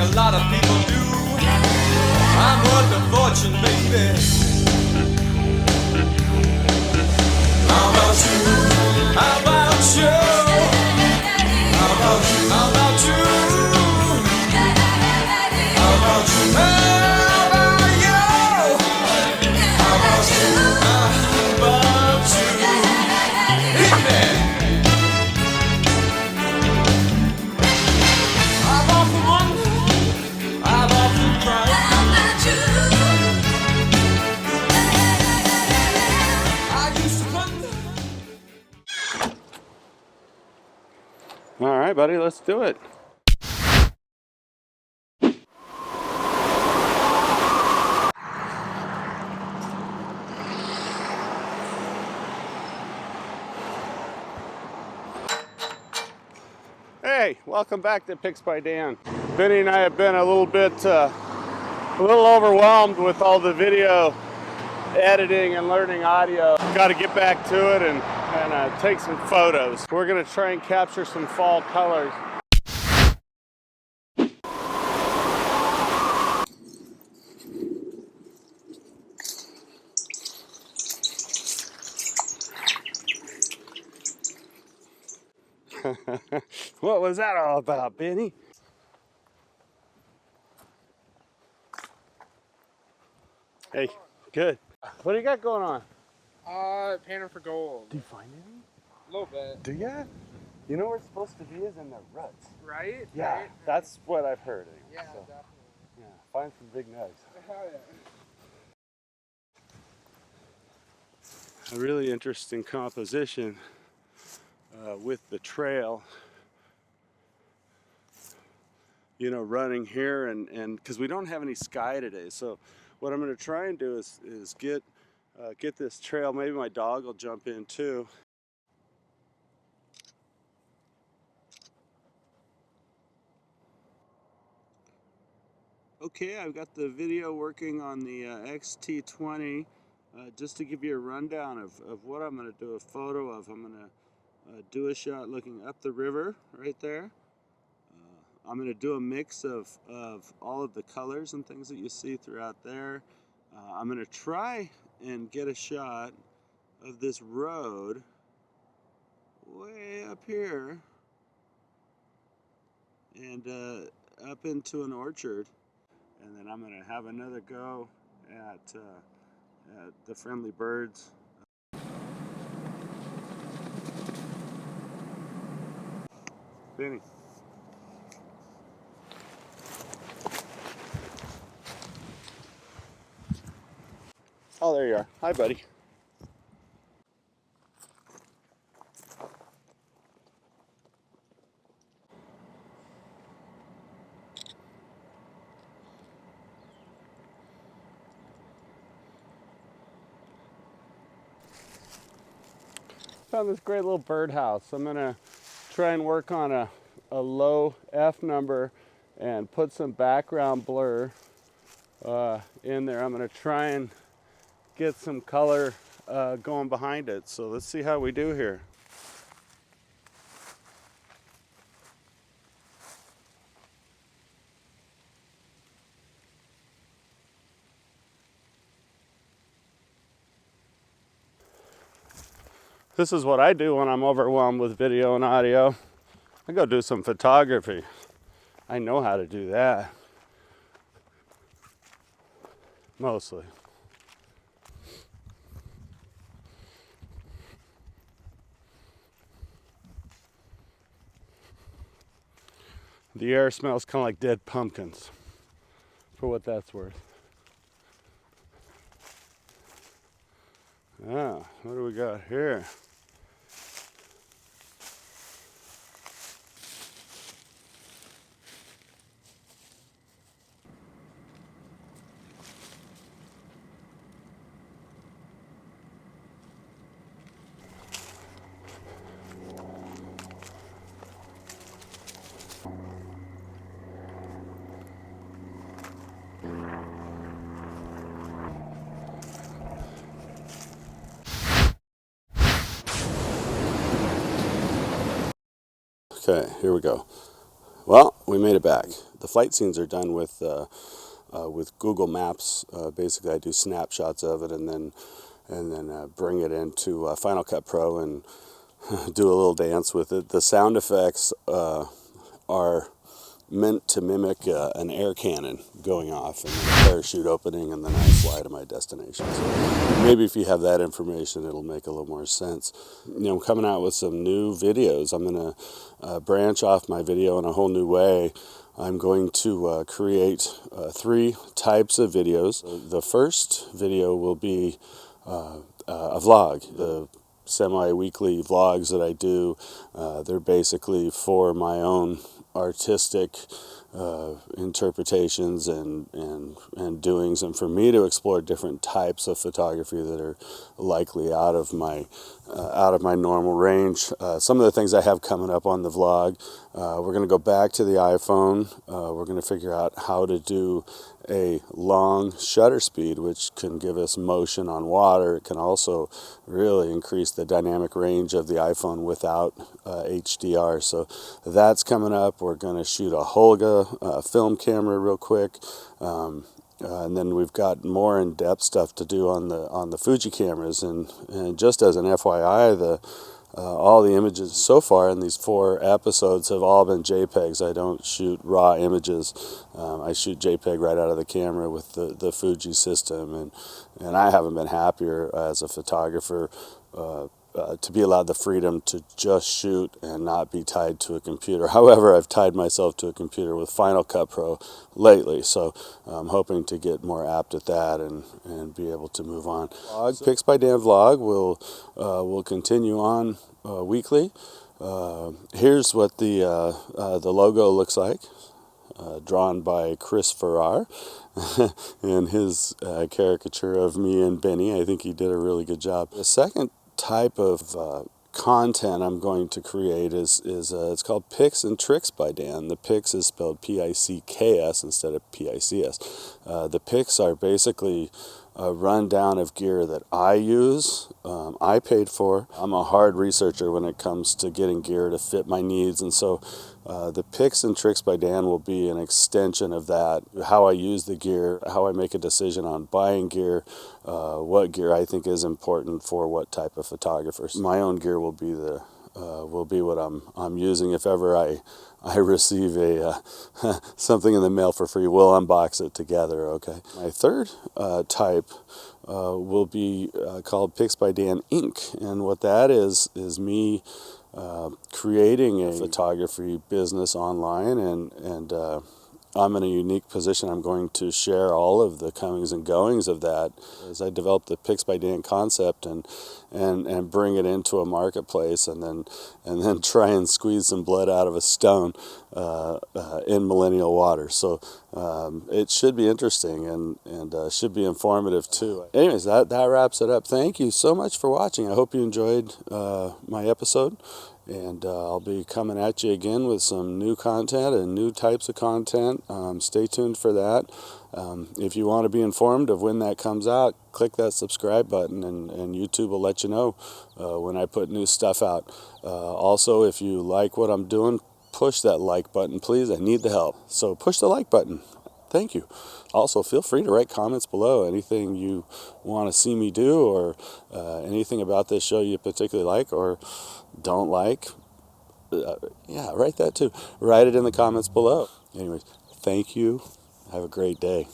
a lot of people do. I'm worth a fortune, baby. How about you? How about you? How about you? How about you? How about you? How about you? How about you? How about you? Hit me! I've often wondered, I've often cried. How about you? I used to wonder. All right, buddy, let's do it. Hey, welcome back to Picks by Dan. Benny and I have been a little overwhelmed with all the video editing and learning audio. Got to get back to it and take some photos. We're gonna try and capture some fall colors. What was that all about, Benny? Hey, good. What do you got going on? Panning for gold. Do you find any? A little bit. Do ya? You know where it's supposed to be is in the ruts. Right? Yeah, Right? that's what I've heard. Yeah, So, definitely. yeah, find some big nugs. Hell yeah. A really interesting composition with the trail. You know, running here and because we don't have any sky today, so what I'm going to try and do is get this trail. Maybe my dog will jump in too. Okay, I've got the video working on the XT20 just to give you a rundown of what I'm going to do a photo of. I'm going to do a shot looking up the river right there. I'm going to do a mix of all of the colors and things that you see throughout there. I'm going to try and get a shot of this road way up here and up into an orchard. And then I'm going to have another go at the friendly birds. Benny. Oh, there you are. Hi, buddy. Found this great little birdhouse. I'm gonna try and work on a low F number and put some background blur in there. I'm gonna try and get some color going behind it. So let's see how we do here. This is what I do when I'm overwhelmed with video and audio. I go do some photography. I know how to do that. Mostly. The air smells kind of like dead pumpkins, for what that's worth. Ah, what do we got here? Okay, here we go. Well, we made it back. The flight scenes are done with Google Maps. Basically, I do snapshots of it and then bring it into Final Cut Pro and do a little dance with it. The sound effects are meant to mimic an air cannon going off and a parachute opening, and then I fly to my destination. So maybe if you have that information, it'll make a little more sense. I'm coming out with some new videos. I'm going to branch off my video in a whole new way. I'm going to create 3 types of videos. The first video will be a vlog. The semi-weekly vlogs that I do, they're basically for my own artistic interpretations and doings, and for me to explore different types of photography that are likely out of my normal range. Some of the things I have coming up on the vlog, we're going to go back to the iPhone. We're going to figure out how to do a long shutter speed, which can give us motion on water. It can also really increase the dynamic range of the iPhone without HDR. So that's coming up. We're going to shoot a Holga film camera real quick. And then we've got more in-depth stuff to do on the Fuji cameras. And just as an FYI, all the images so far in these 4 episodes have all been JPEGs. I don't shoot raw images. I shoot JPEG right out of the camera with the Fuji system, and I haven't been happier as a photographer to be allowed the freedom to just shoot and not be tied to a computer. However, I've tied myself to a computer with Final Cut Pro lately, so I'm hoping to get more apt at that and be able to move on. Pics by Dan vlog will continue on weekly. Here's what the logo looks like. Drawn by Chris Farrar and his caricature of me and Benny. I think he did a really good job. The second type of content I'm going to create is it's called Pics and Tricks by Dan. The Pics is spelled P-I-C-K-S instead of P-I-C-S. The pics are basically a rundown of gear that I use, I paid for. I'm a hard researcher when it comes to getting gear to fit my needs, and so the Pics and Tricks by Dan will be an extension of that. How I use the gear, how I make a decision on buying gear, what gear I think is important for what type of photographer. My own gear will be what I'm using. If ever I receive something in the mail for free, we'll unbox it together. Okay. My third type will be called Pics by Dan Inc. And what that is me creating a photography business online, and I'm in a unique position. I'm going to share all of the comings and goings of that as I develop the Pics by Dan concept and bring it into a marketplace, and then try and squeeze some blood out of a stone in millennial water. So it should be interesting and should be informative too. Anyways, that wraps it up. Thank you so much for watching. I hope you enjoyed my episode. And I'll be coming at you again with some new content and new types of content. Stay tuned for that. If you want to be informed of when that comes out, click that subscribe button, and YouTube will let you know when I put new stuff out. Also, if you like what I'm doing, push that like button, please. I need the help. So push the like button. Thank you. Also, feel free to write comments below. Anything you want to see me do, or anything about this show you particularly like or don't like, yeah, write that too. Write it in the comments below. Anyways, thank you. Have a great day.